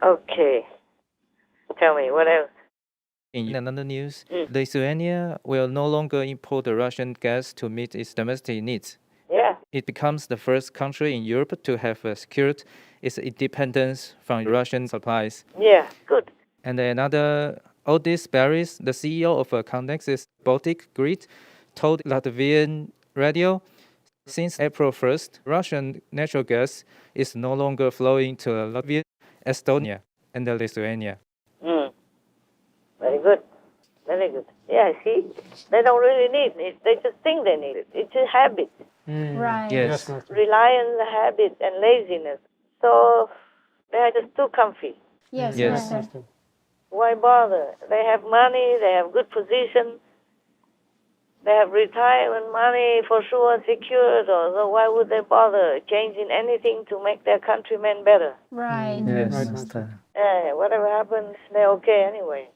Okay. Tell me, what else? In another news, Lithuania will no longer import Russian gas to meet its domestic needs. Yeah. It becomes the first country in Europe to have secured its independence from Russian supplies. Yeah, good. And another, Odis Baris, the CEO of Connexis Baltic Grid, told Latvian radio, since April 1st, Russian natural gas is no longer flowing to Latvia, Estonia, and Lithuania. Very good. Very good. Yeah, see? They don't really need it. They just think they need it. It's a habit. Right. Yes. Reliance, habit, and laziness. So they are just too comfy. Yes, Yes. Master. Why bother? They have money, they have good position, they have retirement money for sure secured, so why would they bother changing anything to make their countrymen better? Right. Yes. Right, Master. Whatever happens, they're okay anyway.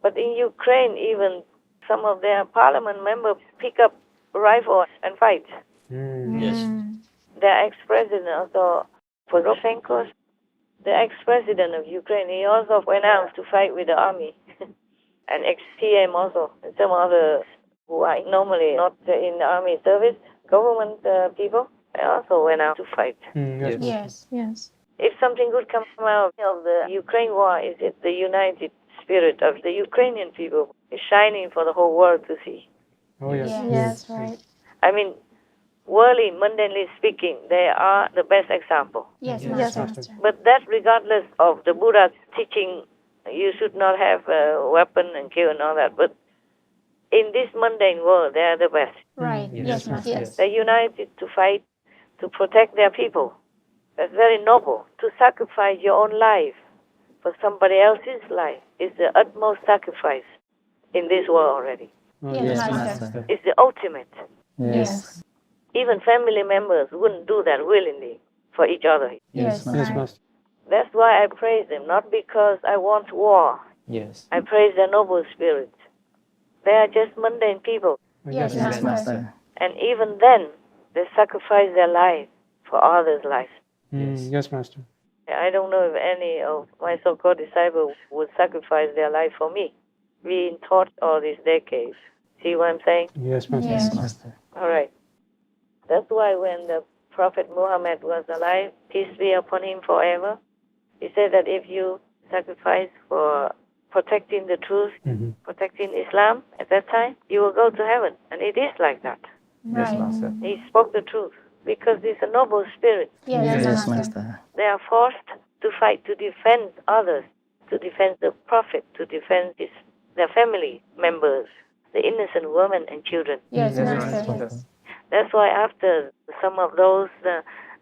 But in Ukraine, even some of their parliament members pick up rifles and fight. Yes. Their ex-president also, Poroshenko, the ex-president of Ukraine, he also went out to fight with the army. And ex-PM also, and some others who are normally not in the army service, government people, they also went out to fight. Yes. Yes, yes. If something good comes out of the Ukraine war, is it the united spirit of the Ukrainian people is shining for the whole world to see. Oh, yes. Yes, right. I mean, worldly, mundanely speaking, they are the best example. Yes, Yes, Master. Master. But that regardless of the Buddha's teaching, you should not have a weapon and kill and all that. But in this mundane world, they are the best. Right. Yes, Yes, Master. yes. They're united to fight, to protect their people. That's very noble. To sacrifice your own life for somebody else's life is the utmost sacrifice in this world already. Oh, Yes, yes, Master. It's the ultimate. Yes. Even family members wouldn't do that willingly for each other. Yes, Yes, right. Master. That's why I praise them, not because I want war. Yes. I praise their noble spirit. They are just mundane people. Oh, Yes, yes, Master. And even then, they sacrifice their life for others' lives. Yes, Master. I don't know if any of my so-called disciples would sacrifice their life for me. Being taught all these decades. See what I'm saying? Yes, Master. Yes. Master. All right. That's why when the Prophet Muhammad was alive, peace be upon him forever, he said that if you sacrifice for protecting the truth, protecting Islam at that time, you will go to heaven. And it is like that. Yes, Right. Master. He spoke the truth because it's a noble spirit. Yes, Yes, Master. They are forced to fight to defend others, to defend the Prophet, to defend their family members, the innocent women and children. Yes, Yes, Master. Master. That's why after some of those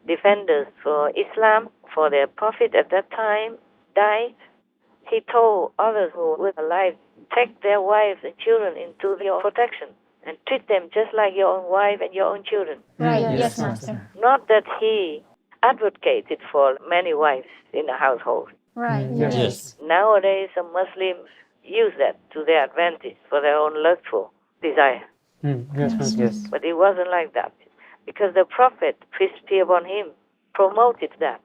defenders for Islam, for their Prophet at that time, died, he told others who were alive, take their wives and children into your protection and treat them just like your own wife and your own children. Right. Yes, Yes, Master. Master. Not that he advocated for many wives in a household. Right. Yes. Yes. Nowadays, some Muslims use that to their advantage for their own lustful desire. Yes, Master. Yes. But it wasn't like that. Because the Prophet, peace be upon him, promoted that.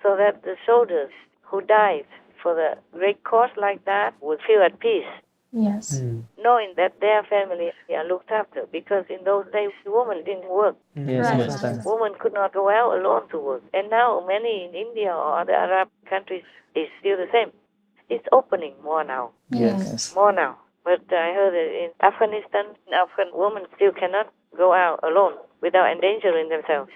So that the soldiers who died for the great cause like that would feel at peace, Yes. knowing that their family are looked after. Because in those days, women didn't work. Yes, Right. Master. Women could not go out alone to work. And now many in India or other Arab countries is still the same. It's opening more now. Yes. More now. But I heard that in Afghanistan, Afghan women still cannot go out alone without endangering themselves.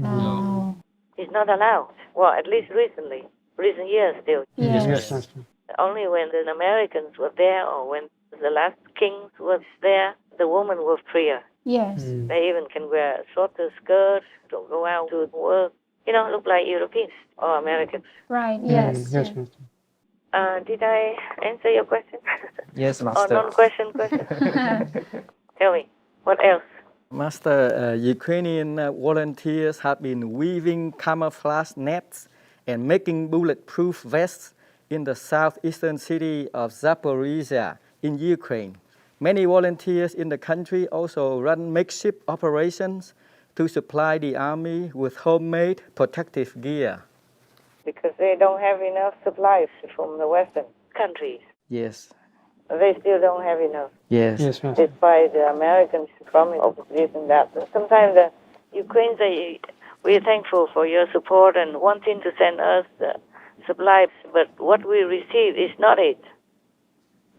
Oh. It's not allowed. Well, at least recent years still. Yes, Yes. Master. Only when the Americans were there or when the last kings was there, the women were freer. Yes. They even can wear shorter skirts to go out to work. Look like Europeans or Americans. Right. Yes. Yes, Master. Did I answer your question? Yes, Or Master. non-question question? Tell me, what else? Master, Ukrainian volunteers have been weaving camouflage nets and making bulletproof vests in the southeastern city of Zaporizhia in Ukraine. Many volunteers in the country also run makeshift operations to supply the army with homemade protective gear. because they don't have enough supplies from the Western countries. Yes. They still don't have enough, Yes. Yes, Master. despite the Americans promise of this and that. Sometimes the Ukrainians say, we're thankful for your support and wanting to send us the supplies, but what we receive is not it.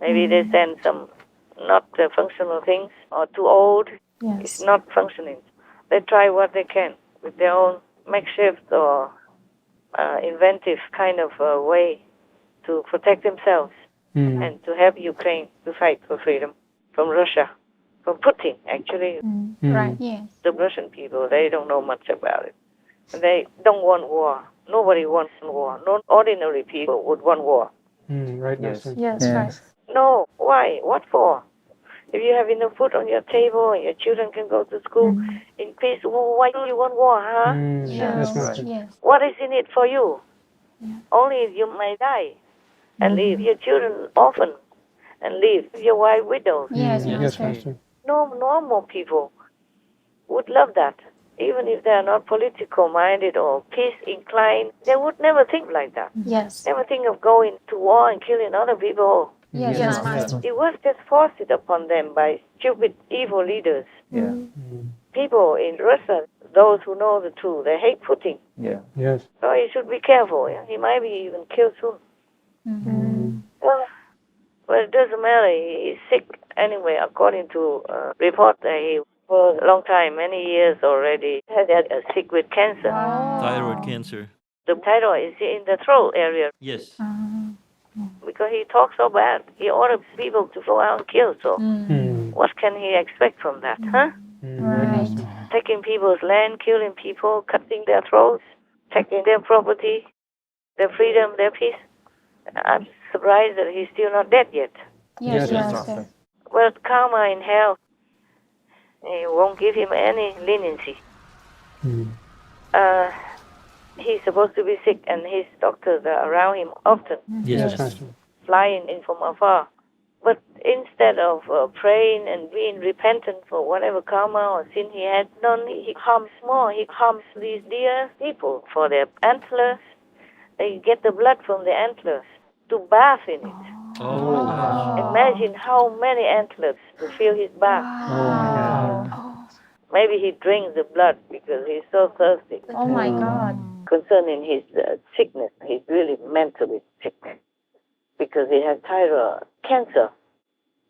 Maybe they send some not functional things or too old. It's Yes. not functioning. They try what they can with their own makeshift or inventive kind of way to protect themselves and to help Ukraine to fight for freedom from Russia, from Putin, actually. Right. Yes. The Russian people, they don't know much about it. They don't want war. Nobody wants war. No ordinary people would want war. Right, Yes. Master. Yes. Yes. Right. No, why? What for? If you have enough food on your table and your children can go to school in peace, why do you want war, huh? Yes, Master. Yes. What is in it for you? Only you may die and leave your children orphan and leave your wife widow. Yes, Yes, Master. Master. No normal people would love that. Even if they are not political minded or peace inclined, they would never think like that. Yes. Never think of going to war and killing other people. Yes, Yes, Master. It was just forced upon them by stupid, evil leaders. Yeah. People in Russia, those who know the truth, they hate Putin. Yeah. Yes. So you should be careful. Yeah? He might be even killed soon. Well, it doesn't matter. He's sick anyway, according to report that he, for a long time, many years already, had a sick with cancer. Thyroid cancer. The title is in the throat area Yes. because he talks so bad. He orders people to go out and kill. So what can he expect from that, huh? Right. Taking people's land, killing people, cutting their throats, taking their property, their freedom, their peace. I'm surprised that he's still not dead yet. Yes, Yes, Master. Well, karma in hell, it won't give him any leniency. He's supposed to be sick, and his doctors are around him often, Yes, Master. flying in from afar. But instead of praying and being repentant for whatever karma or sin he had done, he harms more. He harms these dear people for their antlers. They get the blood from the antlers to bath in it. Oh, gosh. Imagine how many antlers to fill his bath. Maybe he drinks the blood because he's so thirsty. Oh my God. Concerning his sickness, he's really mentally sick because he has thyroid cancer.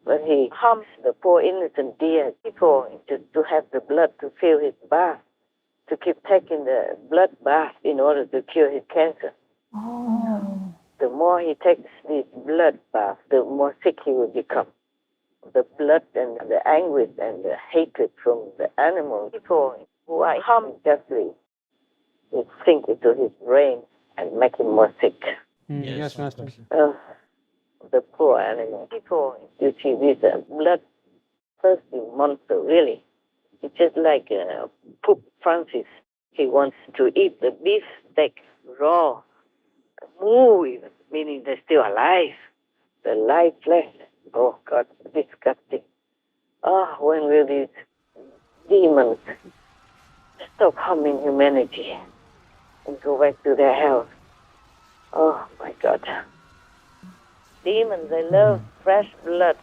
But he harms the poor innocent dear people just to have the blood to fill his bath, to keep taking the blood bath in order to cure his cancer. The more he takes this blood bath, the more sick he will become. The blood and the anguish and the hatred from the animal people who are harmed justly will sink into his brain and make him more sick. Yes, Master. The poor animal people, you see this blood-thirsty monster, really. It's just like Pope Francis. He wants to eat the beef steak raw, moo even, meaning they're still alive. The live flesh. Oh, God, disgusting. When will these demons stop harming humanity and go back to their hell? Oh, my God. Demons, they love fresh blood.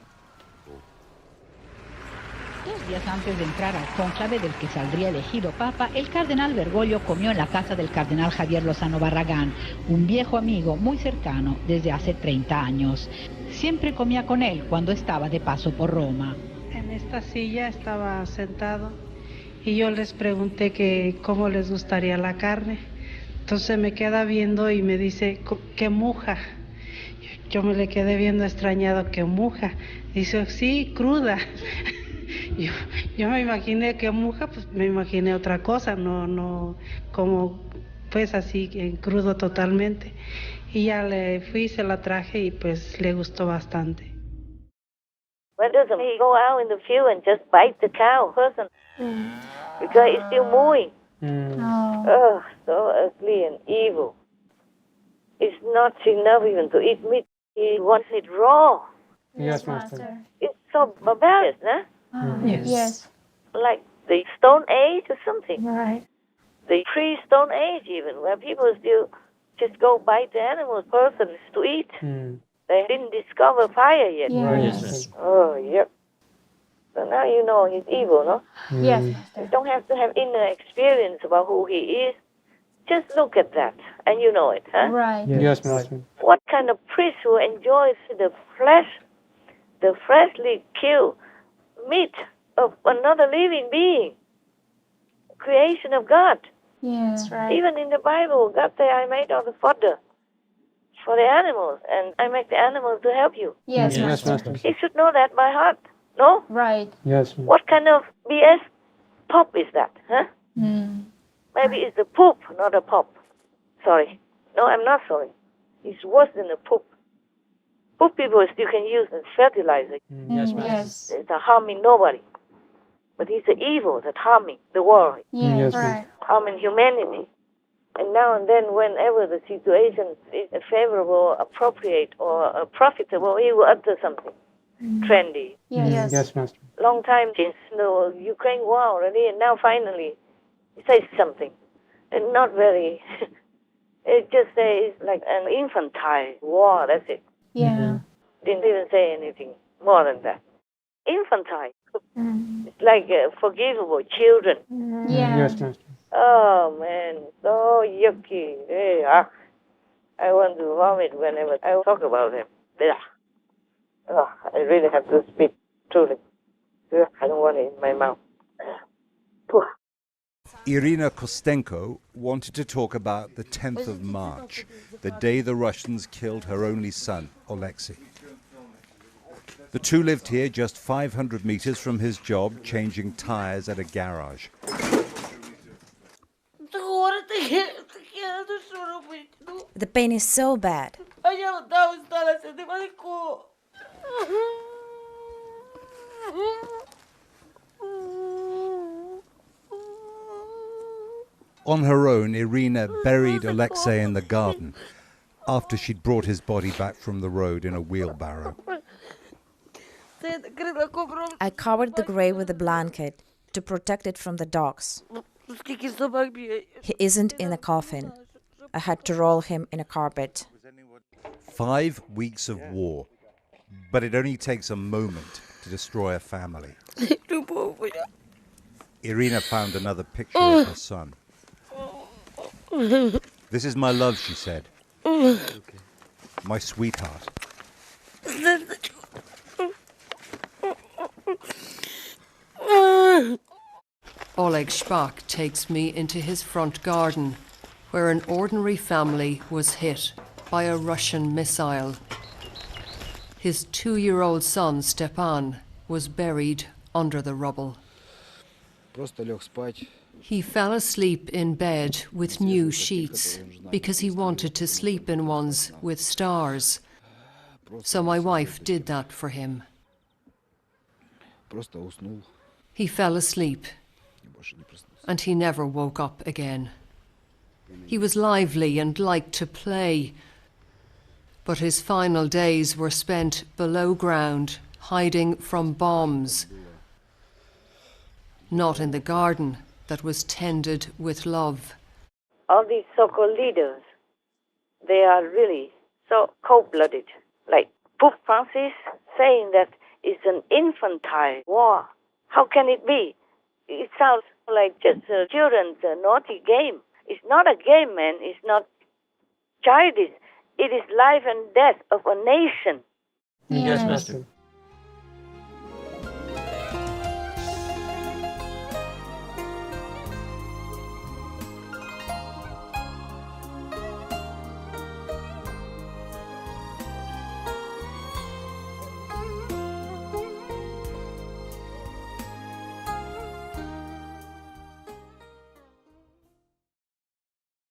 2 días antes de entrar al cónclave del que saldría elegido papa, el cardenal Bergoglio comió en la casa del cardenal Javier Lozano Barragán, un viejo amigo muy cercano desde hace 30 años. Siempre comía con él cuando estaba de paso por Roma. En esta silla estaba sentado y yo les pregunté que cómo les gustaría la carne. Entonces me queda viendo y me dice, ¿qué muja? Yo me le quedé viendo extrañado, ¿qué muja? Dice, sí, cruda. Yo me imaginé que muja, pues me imaginé otra cosa, no como pues así en crudo totalmente. Y ya le fui, se la traje y pues le gustó bastante. Why doesn't he go out in the field and just bite the cow person? Because it's still mooing. Oh, so ugly and evil. It's not enough even to eat meat. He wants it raw. Yes, Master. It's so barbaric, huh? Yes. Like the Stone Age or something. Right. The pre-Stone Age even, where people still just go bite the animal persons to eat. They didn't discover fire yet. Yes, Yes. Master. Oh, yep. So now you know he's evil, no? Yes, You Master. don't have to have inner experience about who he is. Just look at that, and you know it, huh? Right. Yes, Master. What kind of priest who enjoys the freshly killed meat of another living being, creation of God? Yes, right. Even in the Bible, God said, I made all the fodder for the animals, and I make the animals to help you. Yes, Yes, Master. Master. He should know that by heart, no? Right. Yes, Master. What kind of BS pop is that, huh? Maybe it's the poop, not a pop. Sorry. No, I'm not sorry. It's worse than the poop. Poop people still can use as fertilizer. Yes, Master. Yes. It's not harming nobody. But it's the evil that's harming the world, Yes, Yes, right. harming humanity. And now and then, whenever the situation is favorable, appropriate, or profitable, he will utter something trendy. Yes. Yes, Master. Long time since the Ukraine war already, and now finally he says something. And not very, it just says like an infantile war, that's it. Yeah. Didn't even say anything more than that. Infantile. Mm. It's like forgivable children. Yeah. Yes, Master. Oh man, so yucky. I want to vomit whenever I talk about him. Oh, I really have to spit, truly. I don't want it in my mouth. Irina Kostenko wanted to talk about the 10th of March, the day the Russians killed her only son, Alexei. The two lived here just 500 meters from his job, changing tires at a garage. The pain is so bad. On her own, Irina buried Alexei in the garden after she'd brought his body back from the road in a wheelbarrow. I covered the grave with a blanket to protect it from the dogs. He isn't in a coffin. I had to roll him in a carpet. 5 weeks of war, but it only takes a moment to destroy a family. Irina found another picture of her son. This is my love, she said. My sweetheart. Oleg Shpak takes me into his front garden, where an ordinary family was hit by a Russian missile. His 2-year-old son, Stepan, was buried under the rubble. He fell asleep in bed with new sheets because he wanted to sleep in ones with stars. So my wife did that for him. He fell asleep, and he never woke up again. He was lively and liked to play, but his final days were spent below ground, hiding from bombs. Not in the garden that was tended with love. All these so-called leaders, they are really so cold-blooded. Like Pope Francis saying that it's an infantile war. How can it be? It sounds like just children's naughty game. It's not a game, man. It's not childish. It is life and death of a nation. Yes, Master.